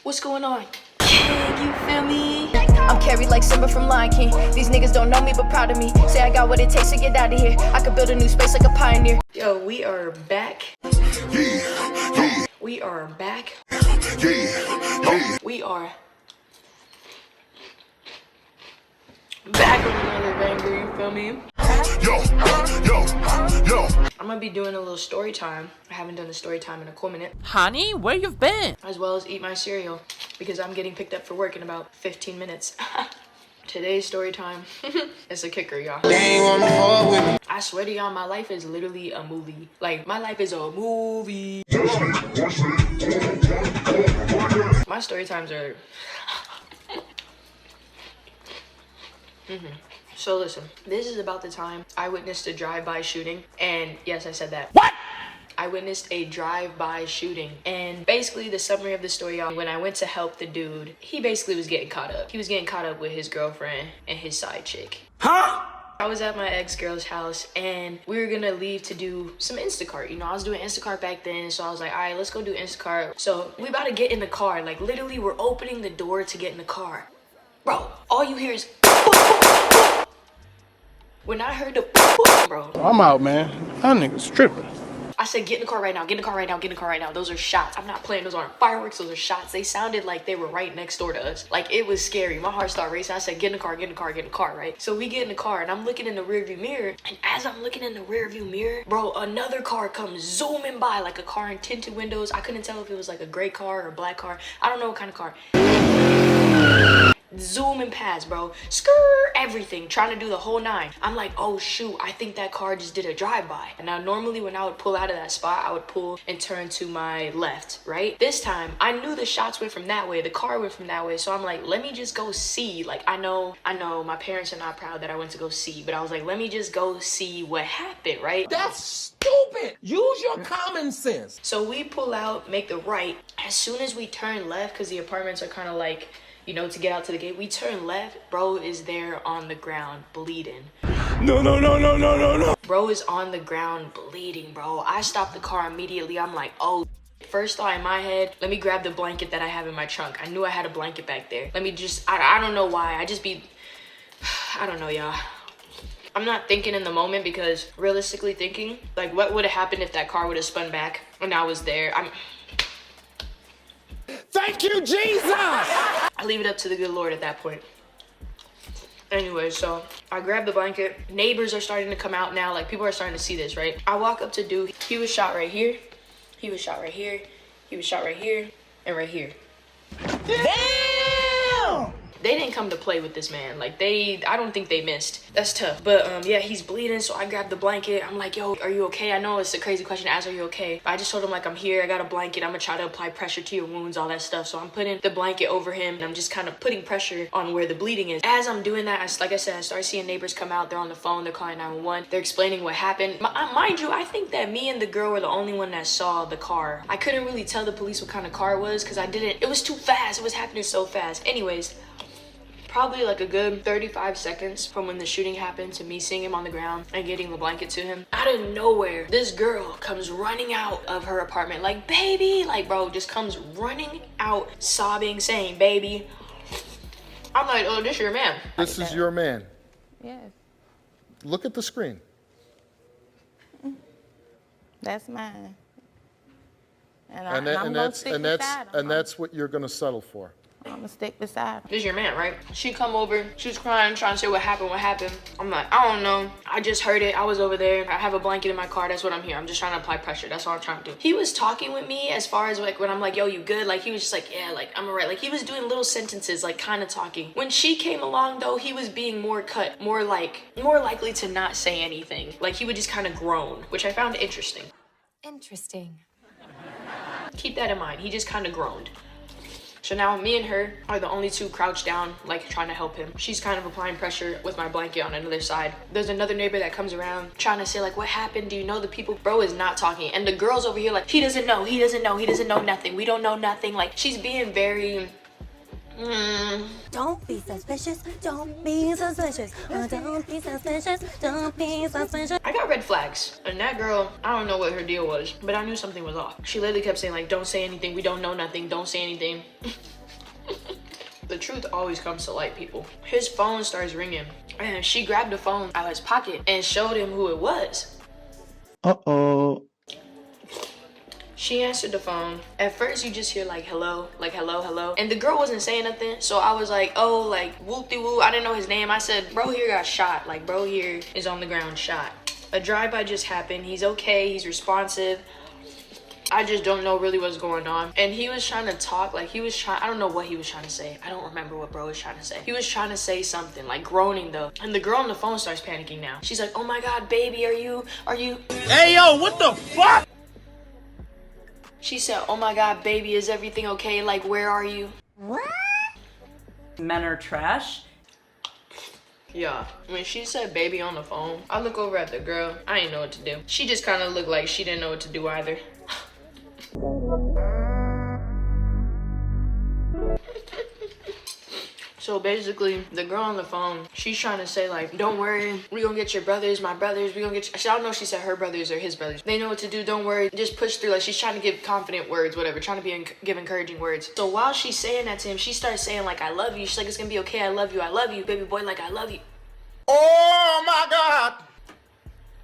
What's going on? King, you feel me? I'm carried like Simba from Lion King. These niggas don't know me but proud of me. Say I got what it takes to get out of here. I could build a new space like a pioneer. Yo, we are back. We are back. We are back with another banger, you feel me? I'm gonna be doing a little story time. I haven't done a story time in a cool minute. Honey, where you've been? As well as eat my cereal because I'm getting picked up for work in about 15 minutes. Today's story time is a kicker, y'all. I swear to y'all, my life is literally a movie. Like, my life is a movie. My story times are... So listen, this is about the time I witnessed a drive-by shooting, and yes, I said that. What? I witnessed a drive-by shooting, and basically the summary of the story, y'all, when I went to help the dude, he basically was getting caught up. He was getting caught up with his girlfriend and his side chick. Huh? I was at my ex-girl's house, and we were gonna leave to do some Instacart. You know, I was doing Instacart back then, so I was like, all right, let's go do Instacart. So we about to get in the car. Like, literally, we're opening the door to get in the car. Bro, all you hear is... When I heard the bro, I'm out, man. That nigga's tripping. I said, get in the car right now, get in the car right now, get in the car right now. Those are shots. I'm not playing. Those aren't fireworks. Those are shots. They sounded like they were right next door to us. Like, it was scary. My heart started racing. I said, get in the car, get in the car, get in the car, right? So we get in the car, and I'm looking in the rearview mirror. And as I'm looking in the rearview mirror, bro, another car comes zooming by, like a car in tinted windows. I couldn't tell if it was like a gray car or a black car. I don't know what kind of car. Zooming past, bro. Skrrr, everything, trying to do the whole nine. I'm like, oh shoot, I think that car just did a drive-by. And now normally when I would pull out of that spot, I would pull and turn to my left, right? This time, I knew the shots went from that way, the car went from that way, so I'm like, let me just go see. Like, I know my parents are not proud that I went to go see, but I was like, let me just go see what happened, right? That's stupid. Use your common sense. So we pull out, make the right. As soon as we turn left, because the apartments are kind of like, you know, to get out to the gate, we turn left. Bro is there on the ground bleeding. No. Bro is on the ground bleeding, bro. I stopped the car immediately. I'm like, oh. First thought in my head, let me grab the blanket that I have in my trunk. I knew I had a blanket back there. Let me just, I don't know why. I don't know, y'all. I'm not thinking in the moment because realistically thinking, like, what would have happened if that car would have spun back and I was there? Thank you, Jesus! I leave it up to the good Lord at that point. Anyway, so I grab the blanket. Neighbors are starting to come out now. Like, people are starting to see this, right? I walk up to dude. He was shot right here. He was shot right here. He was shot right here. And right here. Damn! They didn't come to play with this man. Like, I don't think they missed. That's tough. But, yeah, he's bleeding, so I grabbed the blanket. I'm like, yo, are you okay? I know it's a crazy question to ask, are you okay? But I just told him, like, I'm here. I got a blanket. I'm gonna try to apply pressure to your wounds, all that stuff. So I'm putting the blanket over him, and I'm just kind of putting pressure on where the bleeding is. As I'm doing that, like I said, I start seeing neighbors come out. They're on the phone. They're calling 911. They're explaining what happened. Mind you, I think that me and the girl were the only one that saw the car. I couldn't really tell the police what kind of car it was because it was too fast. It was happening so fast. Anyways, probably like a good 35 seconds from when the shooting happened to me seeing him on the ground and getting the blanket to him. Out of nowhere, this girl comes running out of her apartment like, baby, like, bro, just comes running out sobbing, saying, baby. I'm like, oh, this your man. This is your man. Yes. Look at the screen. That's mine. And that's what you're going to settle for. I'm gonna stick beside him. This is your man, right? She come over, she's crying, trying to say what happened. I'm like, I don't know. I just heard it. I was over there. I have a blanket in my car. That's what I'm here. I'm just trying to apply pressure. That's all I'm trying to do. He was talking with me as far as like when I'm like, yo, you good? Like he was just like, yeah, like I'm alright. Like he was doing little sentences, like kind of talking. When she came along though, he was being more likely to not say anything. Like he would just kind of groan, which I found interesting. Interesting. Keep that in mind. He just kind of groaned. So now me and her are the only two crouched down, like trying to help him. She's kind of applying pressure with my blanket on another side. There's another neighbor that comes around trying to say like, what happened? Do you know the people? Bro is not talking. And the girl's over here like, he doesn't know nothing. We don't know nothing. Like she's being very Don't be suspicious. Don't be suspicious. Don't be suspicious. Don't be suspicious. I got red flags. And that girl, I don't know what her deal was, but I knew something was off. She literally kept saying like, don't say anything. We don't know nothing. Don't say anything. The truth always comes to light, people. His phone starts ringing and she grabbed the phone out of his pocket and showed him who it was. Uh-oh. She answered the phone. At first you just hear like hello, hello. And the girl wasn't saying nothing. So I was like, oh, like whoop-de-woo. I didn't know his name. I said, bro here got shot. Like bro here is on the ground shot. A drive-by just happened. He's okay, he's responsive. I just don't know really what's going on. And he was trying to talk, like I don't know what he was trying to say. I don't remember what bro was trying to say. He was trying to say something, like groaning though. And the girl on the phone starts panicking now. She's like, oh my God, baby, are you? Hey, yo, what the fuck? She said, oh my God, baby, is everything okay? Like, where are you? What? Men are trash. Yeah, when she said baby on the phone, I look over at the girl. I didn't know what to do. She just kind of looked like she didn't know what to do either. So basically, the girl on the phone, she's trying to say like, don't worry, we gonna get your brothers, my brothers, we gonna get I don't know if she said her brothers or his brothers. They know what to do, don't worry, just push through. Like she's trying to give confident words, whatever, trying to give encouraging words. So while she's saying that to him, she starts saying like, I love you. She's like, it's gonna be okay, I love you, baby boy, like I love you. Oh my God.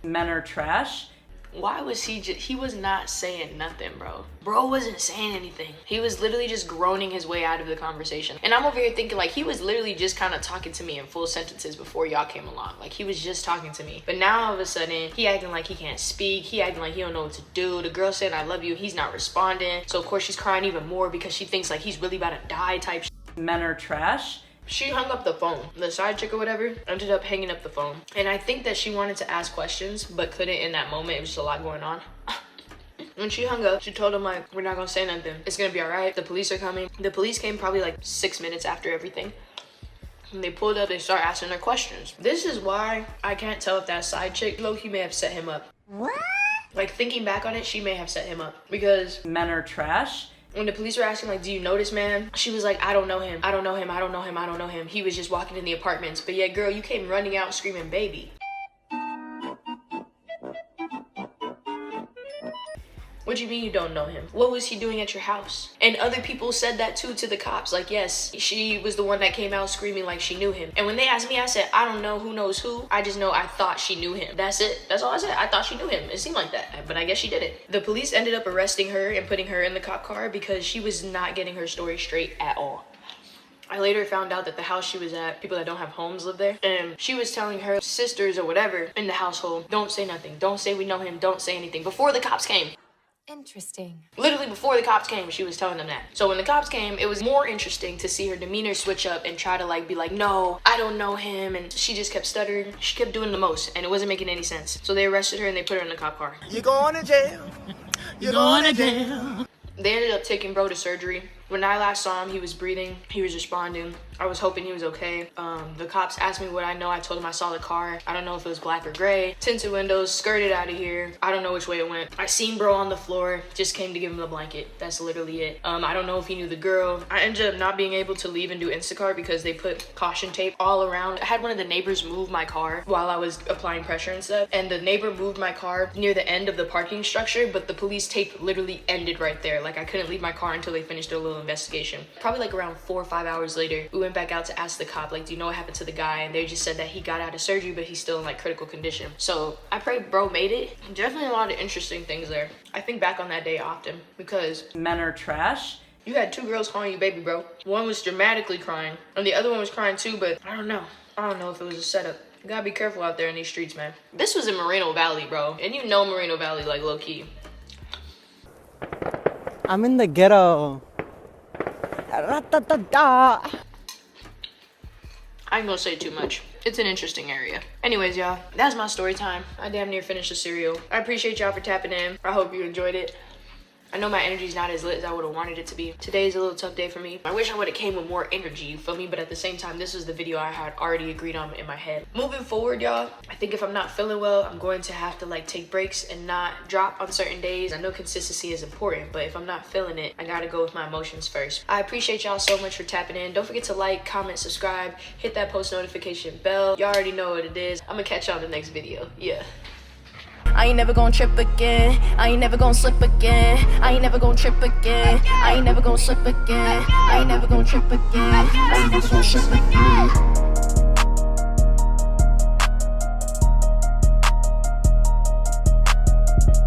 Men are trash. Why was he was not saying nothing, bro. Bro wasn't saying anything. He was literally just groaning his way out of the conversation. And I'm over here thinking like he was literally just kind of talking to me in full sentences before y'all came along. Like he was just talking to me. But now all of a sudden, he acting like he can't speak. He acting like he don't know what to do. The girl saying I love you, he's not responding. So of course she's crying even more because she thinks like he's really about to die type shit. Men are trash. She hung up the phone. The side chick or whatever ended up hanging up the phone. And I think that she wanted to ask questions, but couldn't in that moment. It was just a lot going on. When she hung up, she told him like, we're not gonna say nothing. It's gonna be all right. The police are coming. The police came probably like 6 minutes after everything. And they pulled up, they started asking her questions. This is why I can't tell if that side chick, low-key may have set him up. What? Like thinking back on it, she may have set him up. Because men are trash. When the police were asking, like, do you know this man? She was like, I don't know him. I don't know him. I don't know him. I don't know him. He was just walking in the apartments. But yeah, girl, you came running out screaming, baby. What do you mean you don't know him? What was he doing at your house? And other people said that too to the cops. Like, yes, she was the one that came out screaming like she knew him. And when they asked me, I said, I don't know who knows who. I just know I thought she knew him. That's it. That's all I said. I thought she knew him. It seemed like that, but I guess she didn't. The police ended up arresting her and putting her in the cop car because she was not getting her story straight at all. I later found out that the house she was at, people that don't have homes live there. And she was telling her sisters or whatever in the household, don't say nothing. Don't say we know him. Don't say anything. Before the cops came. Interesting. Literally before the cops came, she was telling them that. So when the cops came, it was more interesting to see her demeanor switch up and try to like be like, no, I don't know him. And she just kept stuttering. She kept doing the most and it wasn't making any sense. So they arrested her and they put her in the cop car. You going to jail. You going to jail. They ended up taking bro to surgery. When I last saw him, he was breathing, he was responding. I was hoping he was okay. The cops asked me what I know. I told them I saw the car. I don't know if it was black or gray. Tinted windows, skirted out of here. I don't know which way it went. I seen bro on the floor, just came to give him the blanket. That's literally it. I don't know if he knew the girl. I ended up not being able to leave and do Instacart because they put caution tape all around. I had one of the neighbors move my car while I was applying pressure and stuff. And the neighbor moved my car near the end of the parking structure, but the police tape literally ended right there. Like I couldn't leave my car until they finished their little investigation. Probably like around 4 or 5 hours later, we went back out to ask the cop, like, do you know what happened to the guy? And they just said that he got out of surgery, but he's still in like critical condition. So I pray bro made it. Definitely a lot of interesting things there. I think back on that day often because men are trash. You had 2 girls calling you baby, bro. One was dramatically crying and the other one was crying too, but I don't know. I don't know if it was a setup. You gotta be careful out there in these streets, man. This was in Moreno Valley, bro. And you know Moreno Valley like low key. I'm in the ghetto. I ain't gonna say too much. It's an interesting area. Anyways, y'all, that's my story time. I damn near finished the cereal. I appreciate y'all for tapping in. I hope you enjoyed it. I know my energy's not as lit as I would have wanted it to be. Today's a little tough day for me. I wish I would have came with more energy, you feel me? But at the same time, this was the video I had already agreed on in my head. Moving forward, y'all, I think if I'm not feeling well, I'm going to have to like take breaks and not drop on certain days. I know consistency is important, but if I'm not feeling it, I gotta go with my emotions first. I appreciate y'all so much for tapping in. Don't forget to like, comment, subscribe, hit that post notification bell. Y'all already know what it is. I'm gonna catch y'all in the next video. Yeah. I ain't never gonna trip again. I ain't never gonna slip again. I ain't never gonna trip again. I ain't never gonna slip again. I ain't never gonna trip again. I ain't never gonna slip again.